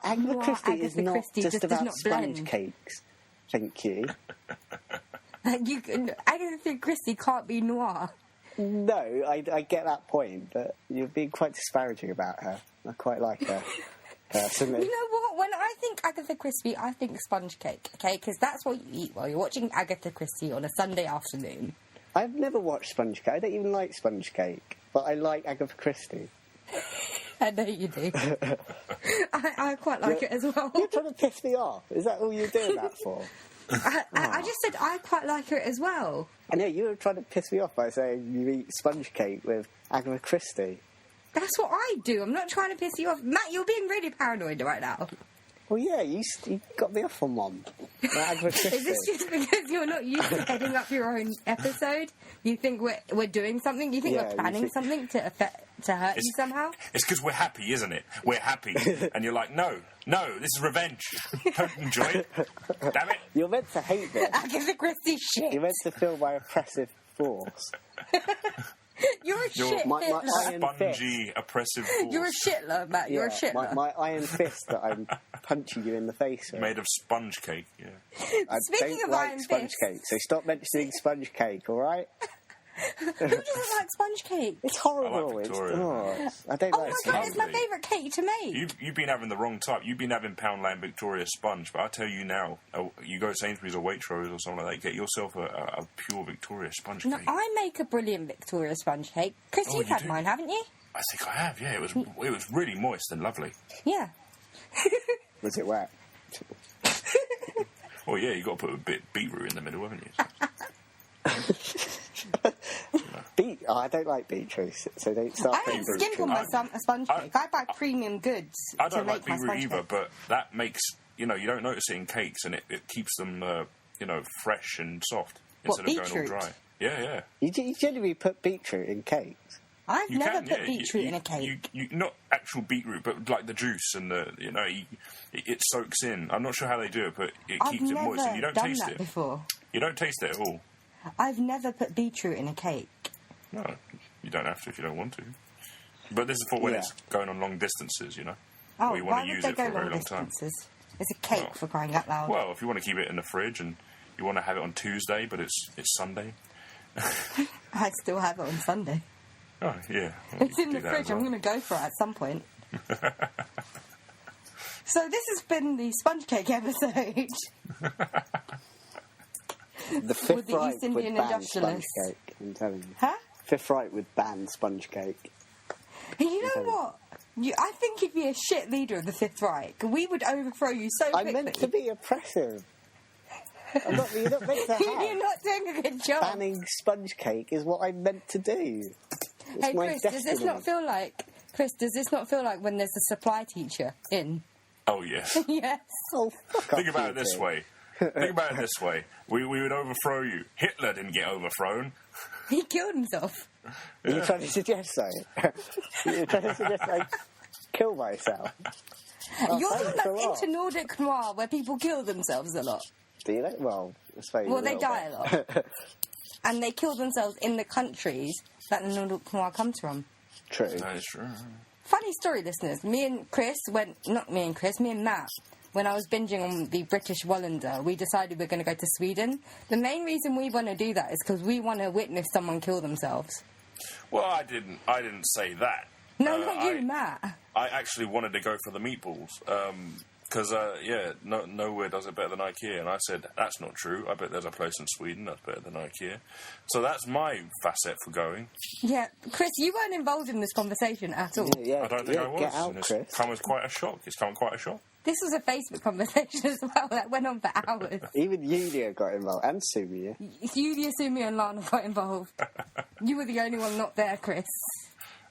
Agatha Christie is not Christie just about sponge blend. cakes. Thank you. Agatha Christie can't be noir. No, I get that point, but you're being quite disparaging about her. I quite like her personally. You know what? When I think Agatha Christie, I think sponge cake, okay? Because that's what you eat while you're watching Agatha Christie on a Sunday afternoon. I've never watched sponge cake. I don't even like sponge cake, but I like Agatha Christie. I know you do. I quite like it as well. You're trying to piss me off. Is that all you're doing that for? I just said I quite like it as well. I know, you were trying to piss me off by saying you eat sponge cake with Agatha Christie. That's what I do. I'm not trying to piss you off. Matt, you're being really paranoid right now. Well, yeah, you got me off on one. Agatha Christie. Is this just because you're not used to heading up your own episode? You think we're doing something? You think we're planning something to hurt you somehow? It's because we're happy, isn't it? We're happy. And you're like, no, this is revenge. Don't enjoy it. Damn it. You're meant to hate this. Agatha Christie shit. You're meant to feel my oppressive force. You're a shit my Hitler. Spongy, oppressive force. You're a shitler, Matt. You're a shitler. My iron fist that I'm punching you in the face with. Made of sponge cake, yeah. I Speaking don't of like iron sponge fist. cake, so stop mentioning sponge cake, all right? Who doesn't like sponge cake? It's horrible. I like Victoria. I don't Oh like my god, sponge it's my cake. favourite cake to make. You've been having the wrong type. You've been having Poundland Victoria sponge, but I tell you now, you go to Sainsbury's or Waitrose or something like that, get yourself a pure Victoria sponge No, cake. I make a brilliant Victoria sponge cake. Chris, Oh, you've you had do? mine, haven't you? I think I have, yeah. It was really moist and lovely. Yeah. Was it wet? Oh yeah, you got to put a bit beetroot in the middle, haven't you? I don't like beetroot, so don't start I putting don't skimp on my sponge cake. I buy premium goods I to don't make like my beetroot sponge either, cake. but that makes, you don't notice it in cakes, and it keeps them, fresh and soft What, instead of going all beetroot? dry. Yeah. You generally put beetroot in cakes. I've You never can, put yeah. beetroot in a cake. You not actual beetroot, but like the juice and it soaks in. I'm not sure how they do it, but it I've keeps it never moist, and you don't done taste that it. before. You don't taste it at all. I've never put beetroot in a cake. No, you don't have to if you don't want to. But this is for when Yeah. it's going on long distances, you know. Oh, or you why want to would use they it go for a very long long time. distances? It's a cake Well- for crying out loud. Well, if you want to keep it in the fridge and you want to have it on Tuesday, but it's Sunday. I still have it on Sunday. Oh yeah, well, It's you in can the do that fridge. as well. I'm going to go for it at some point. So this has been the sponge cake episode. The Fifth With the Reich East would Indian ban sponge industrialists. cake. I'm telling you. Huh? Fifth Reich would ban sponge cake. You know what? I think you'd be a shit leader of the Fifth Reich. We would overthrow you so quickly. I'm meant to be oppressive. You're not meant to You're have. not doing a good job. Banning sponge cake is what I'm meant to do. It's Hey, my Chris, destiny. does this not feel like when there's a supply teacher in? Oh yes. Yes. Oh, fuck Think off, about you it this two. way. Think about it this way. We would overthrow you. Hitler didn't get overthrown. He killed himself. Are you trying to suggest so? You're trying to suggest I kill myself? Oh, You're the one thanks a that's lot. into Nordic Noir, where people kill themselves a lot. Do you know? Well, I suppose Well, a they little die bit. a lot. And they kill themselves in the countries that the Nordic Noir comes from. True. That is true. Funny story, listeners. Me and Matt, when I was binging on the British Wallander, we decided we're going to go to Sweden. The main reason we want to do that is because we want to witness someone kill themselves. Well, I didn't say that. No, not you, I- Matt. I actually wanted to go for the meatballs. Because, nowhere does it better than IKEA. And I said, that's not true. I bet there's a place in Sweden that's better than IKEA. So that's my facet for going. Yeah, Chris, you weren't involved in this conversation at all. Yeah, I don't think I was. Get out, and it's Chris. come as quite a shock. It's come quite a shock. This was a Facebook conversation as well that went on for hours. Even Yulia got involved, and Sumia. You, Yasumi, and Lana got involved. You were the only one not there, Chris.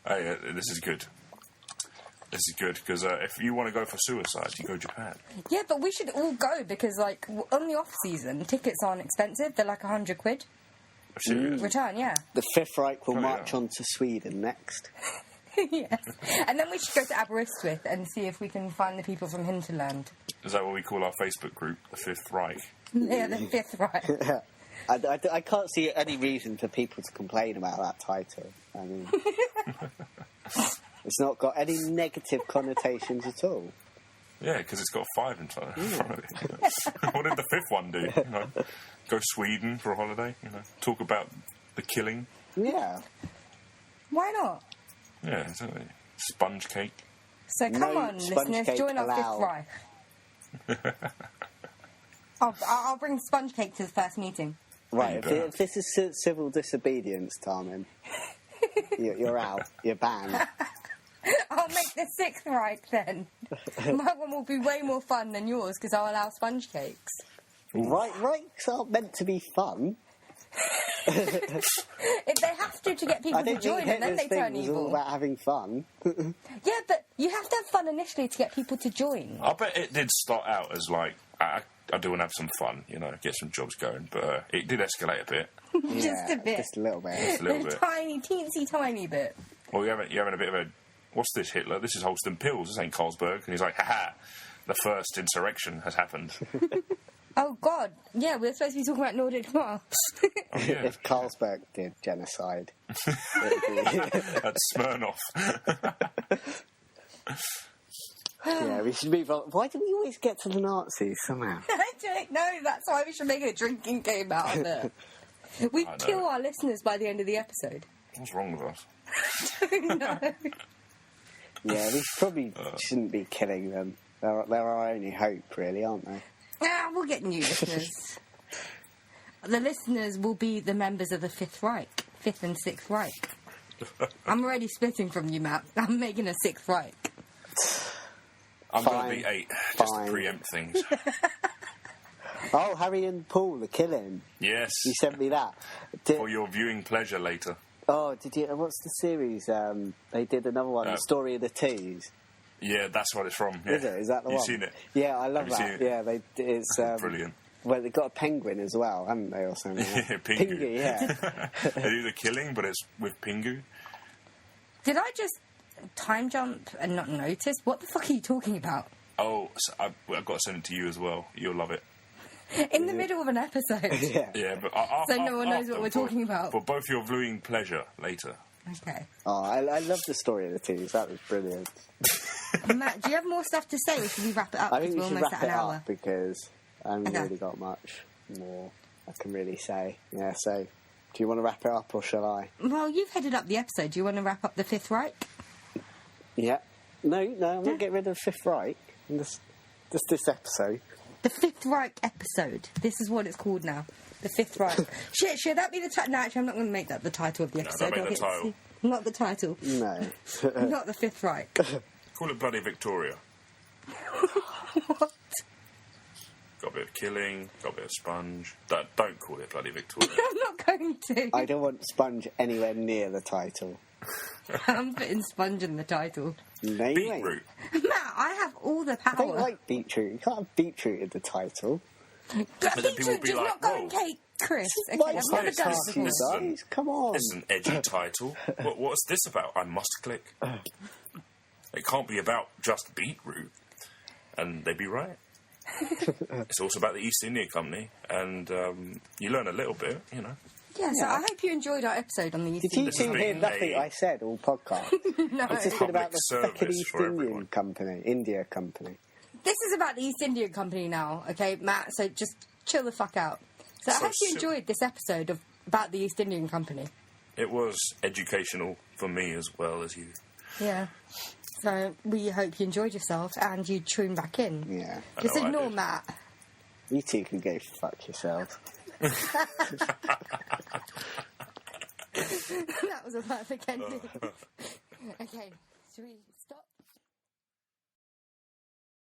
Hey, this is good. This is good, because if you want to go for suicide, you go Japan. Yeah, but we should all go because, like, on the off-season, tickets aren't expensive. They're like £100. Serious. Return, yeah. The Fifth Reich will Oh, march yeah. on to Sweden next. Yes. And then we should go to Aberystwyth and see if we can find the people from Hinterland. Is that what we call our Facebook group, the Fifth Reich? Yeah, the Fifth Reich. I can't see any reason for people to complain about that title. I mean, it's not got any negative connotations at all. Yeah, because it's got a 5 in front of it. What did the fifth one do? You know, go Sweden for a holiday? You know, talk about the killing? Yeah. Why not? Yeah, exactly. Sponge cake. So come No on, sponge listeners, cake join our allowed. Fifth Reich. I'll bring sponge cake to the first meeting. Right, You if this is civil disobedience, Tarmin, you're out. You're banned. I'll make the Sixth Reich then. My one will be way more fun than yours because I'll allow sponge cakes. Rights aren't meant to be fun. If they have to get people I to didn't join, think and then Hitler's they turn thing was all evil. about having fun. Yeah, but you have to have fun initially to get people to join. I bet it did start out as like, I do want to have some fun, you know, get some jobs going, but it did escalate a bit. Just a bit. Just a little bit. Just a little A bit. tiny, teensy tiny bit. Well, you're having a bit of a, what's this, Hitler? This is Holston Pills, this ain't Carlsberg. And he's like, haha, the first insurrection has happened. Oh, God. Yeah, we're supposed to be talking about Nordic Noir. Oh, yeah. If Carlsberg did genocide, it'd be... That's Smirnoff. yeah, we should move on. Why do we always get to the Nazis somehow? I don't know. That's why we should make a drinking game out of it. We'd I know. kill our listeners by the end of the episode. What's wrong with us? No. Yeah, we probably shouldn't be killing them. They're our only hope, really, aren't they? Ah, we'll get new listeners. The listeners will be the members of the Fifth Reich. Fifth and Sixth Reich. I'm already splitting from you, Matt. I'm making a Sixth Reich. I'm going to Fine. be 8, just Fine. to preempt things. Oh, Harry and Paul, the killing. Yes, You sent me that. for your viewing pleasure later. Oh, did you? What's the series? They did another one, The Story of the Teas. Yeah, that's what it's from. Yeah. Is it? Is that the You've one? seen it? Yeah, I love Have you that. seen it? Yeah, it's Brilliant. Well, they've got a penguin as well, haven't they, or something? Pingu. Yeah. They do the killing, but it's with Pingu. Did I just time jump and not notice? What the fuck are you talking about? Oh, so I've got to send it to you as well. You'll love it. In the middle of an episode. Yeah. Yeah, but So no one knows what we're talking about. For both your viewing pleasure later. Okay. Oh, I love the story of the teas. That was brilliant. Matt, do you have more stuff to say, or should we wrap it up? I think we Because should we're almost wrap at it an hour. up because I haven't Okay. really got much more I can really say. Yeah, so do you want to wrap it up or shall I? Well, you've headed up the episode. Do you want to wrap up the Fifth Reich? Yeah. No, I'm not getting rid of the Fifth Reich. Just this episode. The Fifth Reich episode. This is what it's called now. The Fifth Reich. Shit, should that be the title? No, actually, I'm not going to make that the title of the episode. don't make I'll the get to title. see- Not the title. No. Not the Fifth Reich. Call it Bloody Victoria. What? Got a bit of killing, got a bit of sponge. Don't call it Bloody Victoria. I'm not going to. I don't want Sponge anywhere near the title. I'm putting Sponge in the title. No, you ain't. Beetroot. Matt, I have all the I power. don't like Beetroot. You can't have Beetroot in the title. then people Beetroot be does like, not go in "Whoa." cake, Chris. Okay, Why I've is never that done it tough, before. you Listen. guys? Come on. This is an edgy title. What's this about? I must click. It can't be about just beetroot. And they'd be right. It's also about the East India Company, and you learn a little bit, you know. Yeah, so I hope you enjoyed our episode on the East Did you Indian This has two hear been nothing a- I said all podcast? No. It's just been about the Public fucking service East for Indian everyone. Company, India Company. This is about the East Indian Company now, okay, Matt? So just chill the fuck out. So I So hope you sim- enjoyed this episode about the East Indian Company. It was educational for me as well as you. Yeah. So we hope you enjoyed yourself and you tune back in. Yeah. Just I know I ignore did. Matt. You two can go fuck yourself. That was a perfect ending. Okay, should we...